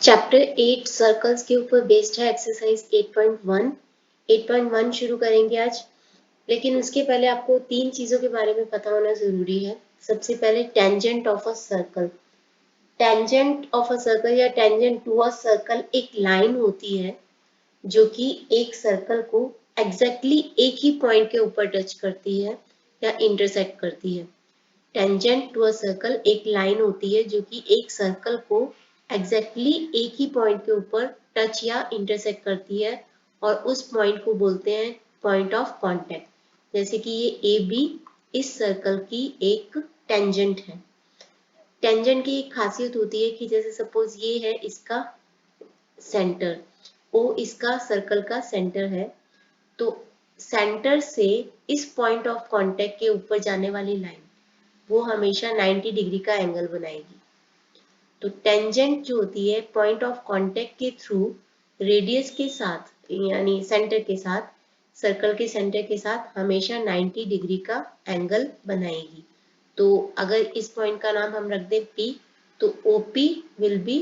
Chapter 8 circles के ऊपर based है एक्सरसाइज 8.1। 8.1 शुरू करेंगे आज, लेकिन उसके पहले आपको तीन चीजों के बारे में पता होना जरूरी है। सबसे पहले tangent of a circle. Tangent of a circle या टेंजेंट टू अ सर्कल एक लाइन होती है जो कि एक सर्कल को एग्जैक्टली एक ही पॉइंट के ऊपर टच करती है या इंटरसेक्ट करती है। टेंजेंट टू अ सर्कल एक लाइन होती है जो कि एक सर्कल को एग्जैक्टली एक ही पॉइंट के ऊपर टच या इंटरसेक्ट करती है और उस पॉइंट को बोलते हैं पॉइंट ऑफ कांटेक्ट। जैसे कि ये ए बी इस सर्कल की एक टेंजेंट है। टेंजेंट की एक खासियत होती है कि जैसे सपोज ये है इसका सेंटर, ओ इसका सर्कल का सेंटर है, तो सेंटर से इस पॉइंट ऑफ कांटेक्ट के ऊपर जाने वाली लाइन वो हमेशा 90 डिग्री का एंगल बनाएगी। तो टेंजेंट जो होती है पॉइंट ऑफ कांटेक्ट के थ्रू रेडियस के साथ यानी सेंटर के साथ, सर्कल के सेंटर के साथ हमेशा 90 डिग्री का एंगल बनाएगी। तो अगर इस पॉइंट का नाम हम रख दें P, तो OP will be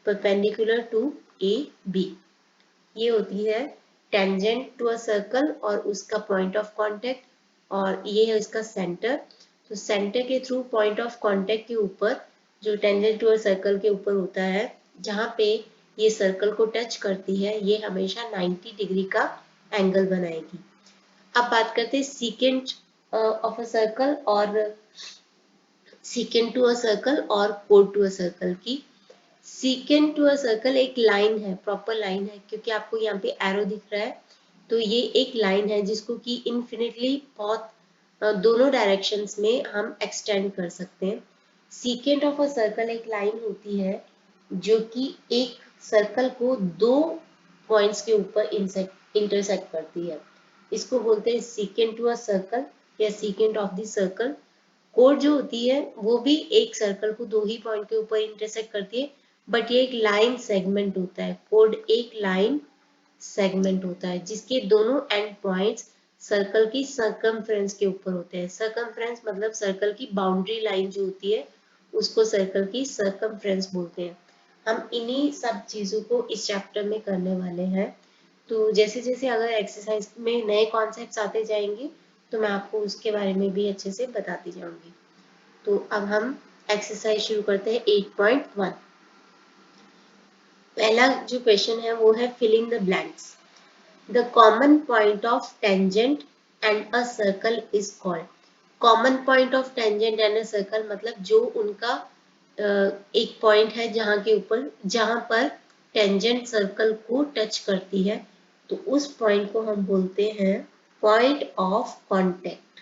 perpendicular to AB। ये होती है टेंजेंट टू अ सर्कल और उसका पॉइंट ऑफ कांटेक्ट, और ये है इसका सेंटर। तो सेंटर के थ्रू पॉइंट ऑफ कांटेक्ट के ऊपर जो टेंजेंट टू अ सर्कल के ऊपर होता है, जहाँ पे ये सर्कल को टच करती है, ये हमेशा 90 डिग्री का एंगल बनाएगी। अब बात करते हैं सीकेंट ऑफ अ सर्कल और सीकेंट टू अ सर्कल और कोड टू अ सर्कल की। सीकेंट टू अ सर्कल एक लाइन है, प्रॉपर लाइन है, क्योंकि आपको यहाँ पे एरो दिख रहा है, तो ये एक लाइन है जिसको कि इन्फिनिटली बहुत दोनों डायरेक्शंस में हम एक्सटेंड कर सकते हैं। सीकेंट ऑफ अ सर्कल एक लाइन होती है जो कि एक सर्कल को दो पॉइंट्स के ऊपर इंटरसेक्ट करती है। इसको बोलते हैं सीकेंट टू अ सर्कल या secant of the circle. Code जो होती है वो भी एक सर्कल को दो ही पॉइंट के ऊपर इंटरसेक्ट करती है, बट ये एक लाइन सेगमेंट होता है। कोड एक लाइन सेगमेंट होता है जिसके दोनों एंड पॉइंट्स सर्कल की सर्कमफ्रेंस के ऊपर होते हैं। सर्कमफ्रेंस मतलब सर्कल की बाउंड्री लाइन जो होती है उसको सर्कल की सर्कमफ्रेंस बोलते हैं। हम इन्हीं सब चीजों को इस चैप्टर में करने वाले हैं। तो जैसे जैसे अगर एक्सरसाइज में नए कॉन्सेप्ट्स आते जाएंगे तो मैं आपको उसके बारे में भी अच्छे से बताती जाऊंगी। तो अब हम एक्सरसाइज शुरू करते हैं 8.1। पहला जो क्वेश्चन है वो है fill in the blanks. The common point of tangent and a circle is called. Common point of tangent and a circle मतलब जो उनका एक पॉइंट है जहां पर टेंजेंट सर्कल को टच करती है, तो उस पॉइंट को हम बोलते हैं पॉइंट ऑफ कांटेक्ट।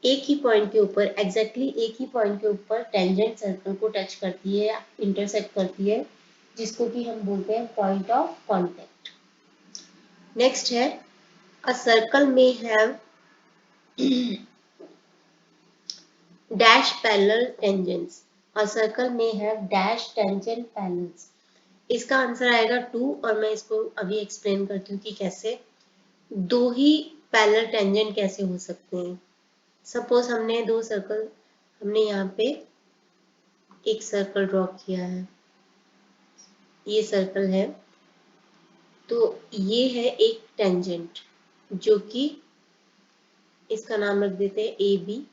एक ही पॉइंट के ऊपर एग्जैक्टली एक ही पॉइंट के ऊपर टेंजेंट सर्कल को टच करती है या इंटरसेक्ट करती है, जिसको कि हम बोलते हैं पॉइंट ऑफ कांटेक्ट। नेक्स्ट है अ सर्कल में have dash parallel tangents. A circle में हैव डैश टेंजेंट पैरेलल्स। इसका आंसर आएगा 2, और मैं इसको अभी एक्सप्लेन करती हूँ कि कैसे दो ही पैरेलल टेंजेंट कैसे हो सकते हैं। सपोज हमने दो सर्कल, हमने यहाँ पे एक सर्कल ड्रॉ किया है, ये सर्कल है, तो ये है एक टेंजेंट जो कि इसका नाम रख देते हैं ए बी,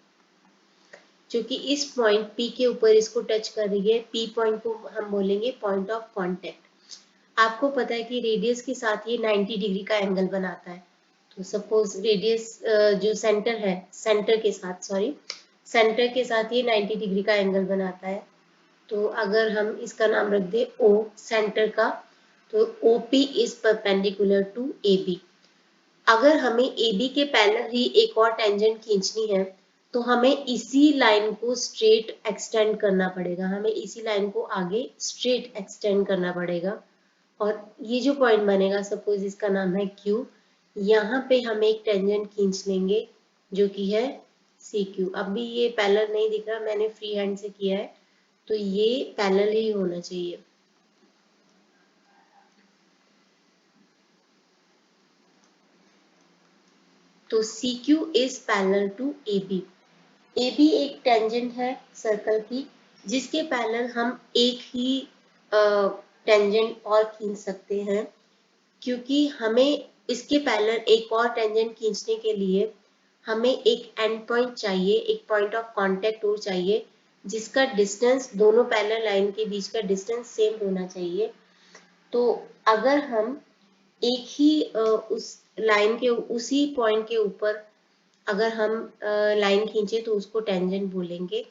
जो कि इस पॉइंट पी के ऊपर इसको टच कर रही है। पी पॉइंट को हम बोलेंगे पॉइंट ऑफ कांटेक्ट। आपको पता है कि रेडियस के साथ ये 90 डिग्री का एंगल बनाता है। तो सपोज रेडियस जो सेंटर है, सेंटर के साथ ये 90 डिग्री का एंगल बनाता है। तो अगर हम इसका नाम रख दे ओ सेंटर का, तो OP is perpendicular to AB। अगर हमें AB के पैरेलल ही एक और टेंजेंट खींचनी है, तो हमें इसी लाइन को स्ट्रेट एक्सटेंड करना पड़ेगा, हमें इसी लाइन को आगे स्ट्रेट एक्सटेंड करना पड़ेगा। और ये जो पॉइंट बनेगा, सपोज इसका नाम है Q, यहाँ पे हम एक टेंजेंट खींच लेंगे जो कि है CQ। अभी ये पैरेलल नहीं दिख रहा, मैंने फ्री हैंड से किया है, तो ये पैरेलल ही होना चाहिए। तो CQ is parallel to AB। AB एक टेंजेंट है सर्कल की जिसके पैरेलल हम एक ही टेंजेंट और खींच सकते हैं, क्योंकि हमें इसके पैरेलल एक और टेंजेंट खींचने के लिए हमें एक एंड पॉइंट चाहिए, एक पॉइंट ऑफ कांटेक्ट और चाहिए, जिसका डिस्टेंस दोनों पैरेलल लाइन के बीच का डिस्टेंस सेम होना चाहिए। तो अगर हम एक ही उस लाइन के उसी पॉइंट के ऊपर अगर हम लाइन खींचे तो उसको टेंजेंट बोलेंगे।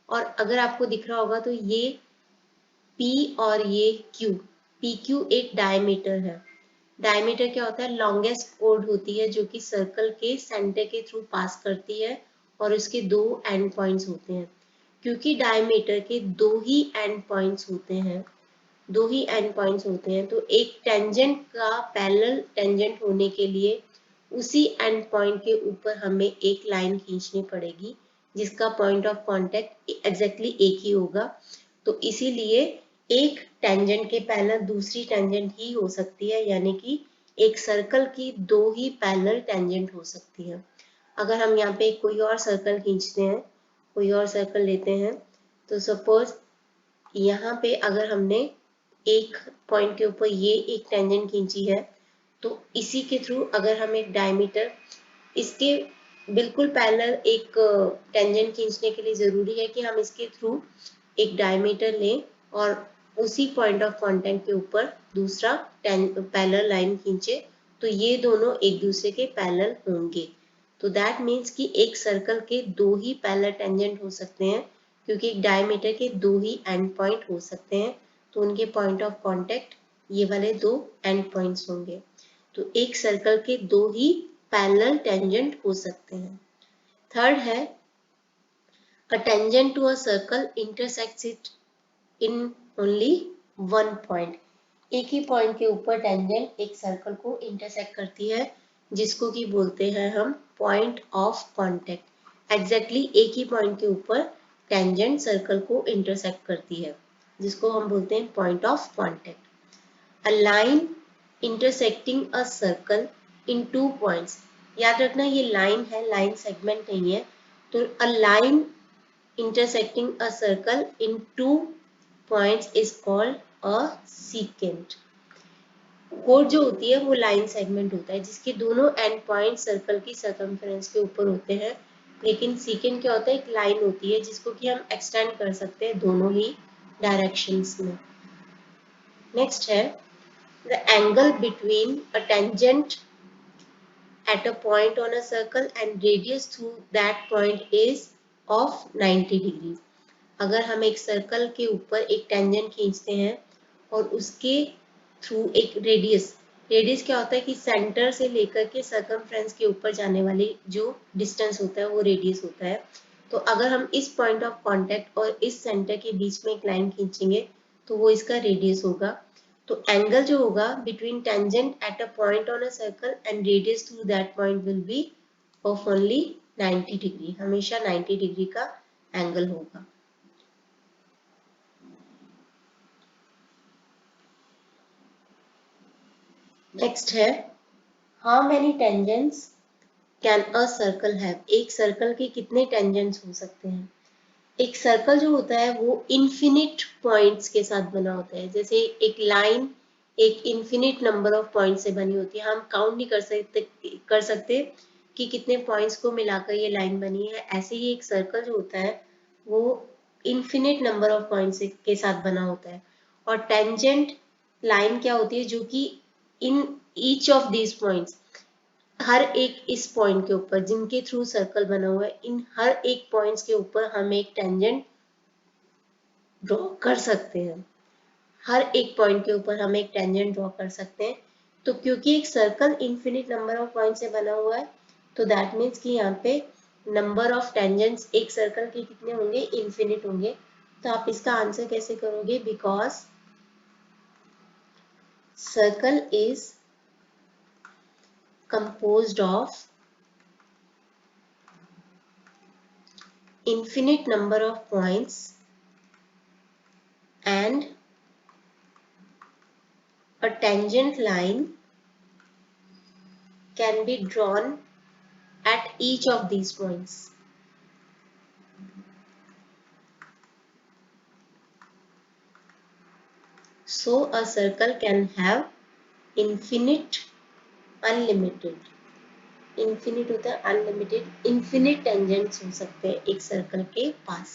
और अगर आपको दिख रहा होगा तो ये P और ये Q, PQ एक डायमीटर है। डायमीटर क्या होता है? लॉन्गेस्ट कोड होती है जो कि सर्कल के सेंटर के थ्रू पास करती है और उसके दो एंड पॉइंट्स होते हैं। क्योंकि डायमीटर के दो ही एंड पॉइंट्स होते हैं, तो एक टेंजेंट का पैरेलल टेंजेंट होने के लिए उसी एंड पॉइंट के ऊपर हमें एक लाइन खींचनी पड़ेगी जिसका पॉइंट ऑफ कांटेक्ट एग्जैक्टली एक ही होगा। तो इसीलिए एक टेंजेंट के पैरेलल दूसरी टेंजेंट ही हो सकती है, यानी कि एक सर्कल की दो ही पैरेलल टेंजेंट हो सकती है। अगर हम यहाँ पे कोई और सर्कल खींचते हैं, कोई और सर्कल लेते हैं, तो सपोज यहाँ पे अगर हमने एक पॉइंट के ऊपर ये एक टेंजेंट खींची है, तो इसी के थ्रू अगर हम एक डायमीटर इसके बिल्कुल पैरेलल एक टेंजेंट खींचने के लिए जरूरी है कि हम इसके थ्रू एक डायमीटर लें और उसी पॉइंट ऑफ कांटेक्ट के ऊपर दूसरा पैरेलल लाइन खींचे, तो ये दोनों एक दूसरे के पैरेलल होंगे। तो दैट मीन्स कि एक सर्कल के दो ही पैरेलल टेंजेंट हो सकते हैं, क्योंकि एक डायमीटर के दो ही एंड पॉइंट हो सकते हैं, तो उनके पॉइंट ऑफ कांटेक्ट ये वाले दो एंड पॉइंट्स होंगे। तो एक सर्कल के दो ही पैरेलल टेंजेंट हो सकते हैं। थर्ड है, a tangent to a circle intersects it in only one point. एक ही पॉइंट के ऊपर टेंजेंट एक सर्कल को इंटरसेक्ट करती है, जिसको कि बोलते हैं हम पॉइंट ऑफ कांटेक्ट। एग्जैक्टली एक ही पॉइंट के ऊपर टेंजेंट सर्कल को इंटरसेक्ट करती है, जिसको हम बोलते हैं point of contact. A line intersecting a circle in two points. याद रखना ये लाइन है, लाइन सेगमेंट नहीं है। तो a line intersecting a circle in two points is called a secant. Code जो होती है वो लाइन सेगमेंट होता है जिसके दोनों एंड पॉइंट सर्कल की सर्कमफ्रेंस के ऊपर होते हैं। लेकिन सेकेंड क्या होता है? एक लाइन होती है जिसको कि हम एक्सटेंड कर सकते हैं दोनों ही डायरेक्शंस में। नेक्स्ट है, the angle between a tangent at a point on a circle and radius through that point is of 90 degrees. अगर हम एक सर्कल के ऊपर एक टेंजेंट खींचते हैं और उसके थ्रू एक रेडियस क्या होता है कि सेंटर से लेकर के सर्कमफ्रेंस के ऊपर जाने वाली जो डिस्टेंस होता है वो रेडियस होता है। तो अगर हम इस पॉइंट ऑफ कांटेक्ट और इस सेंटर के बीच में एक लाइन खींचेंगे तो वो इसका रेडियस होगा। तो एंगल जो होगा between tangent at a point on a circle and radius through that point will be of only 90 degree. हमेशा 90 डिग्री का एंगल होगा। नेक्स्ट है, how many tangents can a circle have. एक सर्कल के कितने टेंजेंट्स हो सकते हैं? एक सर्कल जो होता है वो इन्फिनिट पॉइंट्स के साथ बना होता है। जैसे एक लाइन एक इन्फिनिट नंबर ऑफ पॉइंट्स से बनी होती है, हम काउंट नहीं कर सकते कि कितने पॉइंट्स को मिलाकर ये लाइन बनी है। ऐसे ही एक सर्कल जो होता है वो इन्फिनिट नंबर ऑफ पॉइंट्स के साथ बना होता है। और टेंजेंट लाइन क्या होती है? जो कि in each of these points, हर एक इस पॉइंट के ऊपर जिनके थ्रू सर्कल बना हुआ है, इन हर एक पॉइंट्स के ऊपर हम एक टेंजेंट ड्रॉ कर सकते हैं। हर एक पॉइंट के ऊपर हम एक टेंजेंट ड्रॉ कर सकते हैं। तो क्योंकि एक circle infinite number of point से बना हुआ है, तो दैट मीन्स कि यहाँ पे नंबर ऑफ टेंजेंट्स एक सर्कल के कितने होंगे? इन्फिनिट होंगे। तो आप इसका आंसर कैसे करोगे? Because circle is composed of infinite number of points and a tangent line can be drawn at each of these points. So a circle can have infinite, unlimited, infinite होता है unlimited, infinite tangents हो सकते हैं एक circle के पास,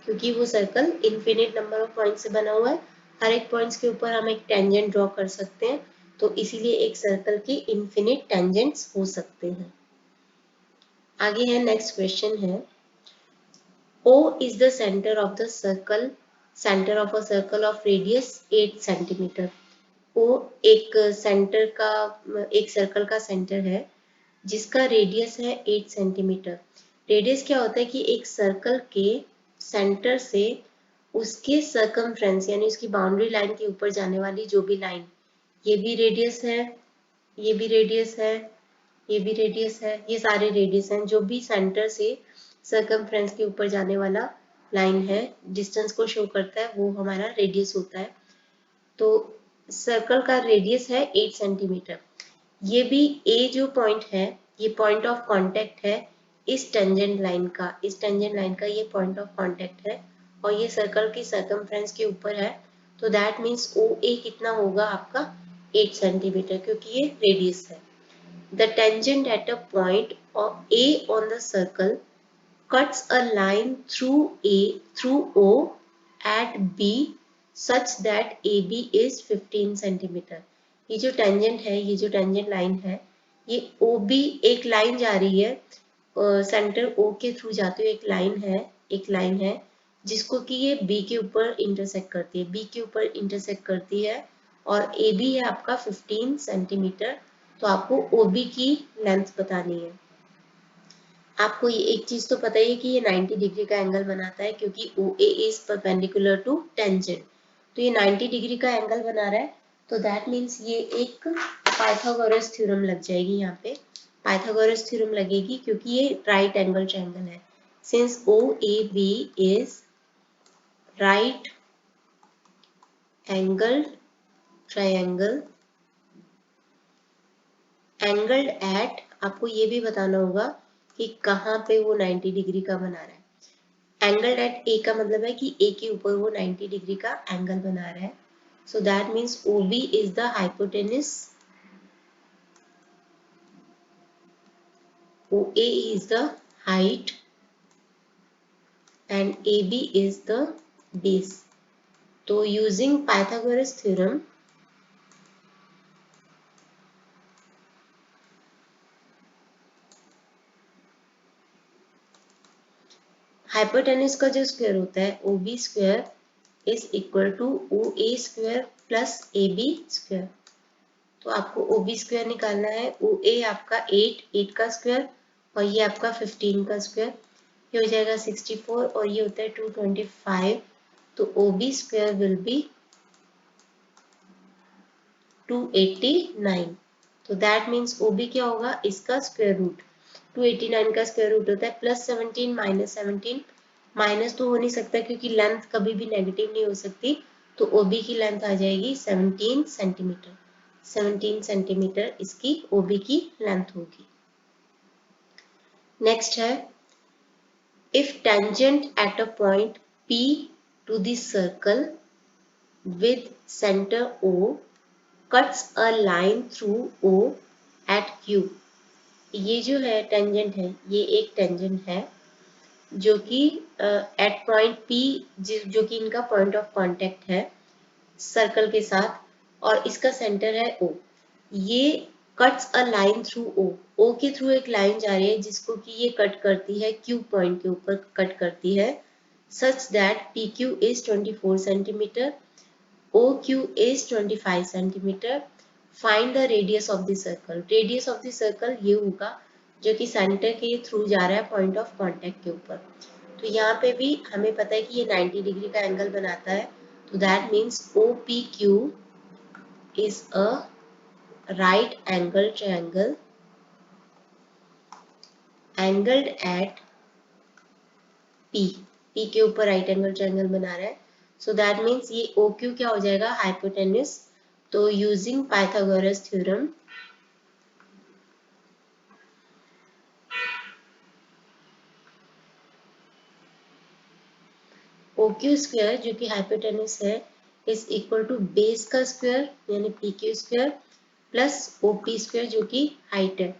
क्योंकि वो circle infinite number of point से बना हुआ है, हर एक पॉइंट्स के ऊपर हम एक टेंजेंट ड्रॉ कर सकते हैं, तो इसीलिए एक सर्कल के इन्फिनिट टेंजेंट्स हो सकते हैं। आगे है नेक्स्ट क्वेश्चन है, O is the center of the circle, center of a circle of radius 8 centimetre. O एक सेंटर का, एक सर्कल का सेंटर है जिसका रेडियस है 8 सेंटीमीटर। रेडियस क्या होता है कि एक सर्कल के सेंटर से उसके सर्कमफ्रेंस यानी उसकी बाउंड्री लाइन के ऊपर जाने वाली जो भी लाइन, ये भी रेडियस है, ये भी रेडियस है, ये भी रेडियस है, ये सारे रेडियस हैं। जो भी सेंटर से सर्कमफ्रेंस के ऊपर जाने वाला लाइन है, डिस्टेंस को शो करता है, वो हमारा रेडियस होता है। तो सर्कल का रेडियस है 8 सेंटीमीटर। ये भी ए जो पॉइंट है, ये पॉइंट ऑफ कांटेक्ट है इस टेंजेंट लाइन का, इस टेंजेंट लाइन का ये पॉइंट ऑफ कांटेक्ट है और ये सर्कल की सर्कमफ्रेंस के ऊपर है। तो दैट मीन्स ओ ए कितना होगा आपका 8 सेंटीमीटर, क्योंकि ये रेडियस है। The tangent at a point of A on the circle cuts a line through O at B such that AB is 15 centimetre. ये जो टेंजेंट है, ये जो टेंजेंट लाइन है, ये OB एक लाइन जा रही है, सेंटर O के थ्रू जाती हुई एक लाइन है, एक लाइन है जिसको कि ये B के ऊपर इंटरसेक्ट करती है, B के ऊपर इंटरसेक्ट करती है और AB है आपका 15 सेंटीमीटर। तो आपको OB की लेंथ बतानी है। आपको ये एक चीज तो पता ही है कि ये 90 डिग्री का एंगल बनाता है, क्योंकि OA is perpendicular to tangent. तो ये 90 डिग्री का एंगल बना रहा है, तो दैट मीन्स ये एक पाइथागोरस थ्योरम लग जाएगी। यहाँ पे पाइथागोरस थ्योरम लगेगी क्योंकि ये राइट एंगल ट्रायंगल है। Since OAB is right angle triangle angled at, आपको ये भी बताना होगा कि कहाँ पे वो 90 डिग्री का बना रहा है। एंगल्ड एट ए का मतलब है कि ए के ऊपर वो 90 डिग्री का एंगल बना रहा है। So that means OB is the hypotenuse, OA is the height and AB is the base. तो using Pythagoras theorem, हाइपोटेनस का जो स्क्वायर होता है OB square is equal to OA square plus AB square. तो आपको OB square निकालना है, OA आपका 8 का स्क्वायर और ये आपका 15 का स्क्वायर, ये हो जाएगा 64 और ये होता है 225। तो OB स्क्वायर विल बी 289। तो दैट मीन्स OB क्या होगा, इसका स्क्वायर रूट, 289 का स्क्वायर रूट होता है प्लस 17 माइनस 17, माइनस तो हो नहीं सकता क्योंकि लेंथ कभी भी नेगेटिव नहीं हो सकती, तो OB की लेंथ आ जाएगी 17 सेंटीमीटर। 17 सेंटीमीटर इसकी OB की लेंथ होगी। नेक्स्ट है, if tangent at a point P to the circle with centre O cuts a line through O at Q। ये जो है टेंजेंट है, ये एक टेंजेंट है जो कि एट पॉइंट P, जो कि इनका पॉइंट ऑफ कांटेक्ट है सर्कल के साथ, और इसका सेंटर है O। ये cuts a line through O, O के थ्रू एक लाइन जा रही है जिसको कि ये कट करती है Q पॉइंट के ऊपर कट करती है, such that PQ is 24 centimetre, OQ is 25 centimetre. Find the radius of the circle. Radius of the circle ये होगा जो कि सेंटर के थ्रू जा रहा है पॉइंट ऑफ कांटेक्ट के ऊपर। तो यहाँ पे भी हमें पता है कि ये 90 डिग्री का एंगल बनाता है, तो that means OPQ is a right angle triangle angled at P। P के ऊपर राइट एंगल ट्रायंगल बना रहा है, सो दैट मीन्स ये OQ क्या हो जाएगा, हाइपोटेनस। तो using Pythagoras theorem, OQ square जो कि हाइपोटेनस है इज इक्वल टू बेस का स्क्वायर यानी PQ square plus OP square जो कि हाइट है।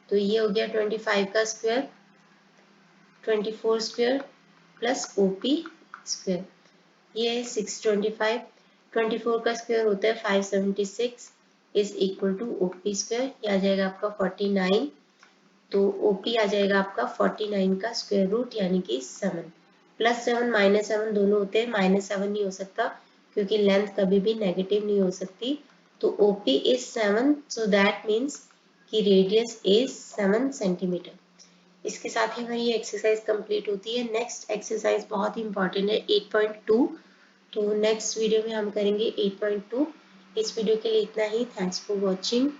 तो ये हो गया 25 का square, 24 square plus OP square, ये है 625। 24 का स्क्वायर होता है 576 is equal to OP square, ये आ जाएगा आपका 49। तो OP आ जाएगा आपका 49 का स्क्वायर रूट यानी कि 7। +7 -7 दोनों होते हैं, -7 नहीं हो सकता क्योंकि लेंथ कभी भी नेगेटिव नहीं हो सकती। तो OP is 7, so that means कि रेडियस इज 7 सेंटीमीटर। इसके साथ ही हमारी ये एक्सरसाइज कंप्लीट होती है। नेक्स्ट एक्सरसाइज बहुत ही इंपॉर्टेंट है 8.2। तो नेक्स्ट वीडियो में हम करेंगे 8.2। इस वीडियो के लिए इतना ही। Thanks for watching.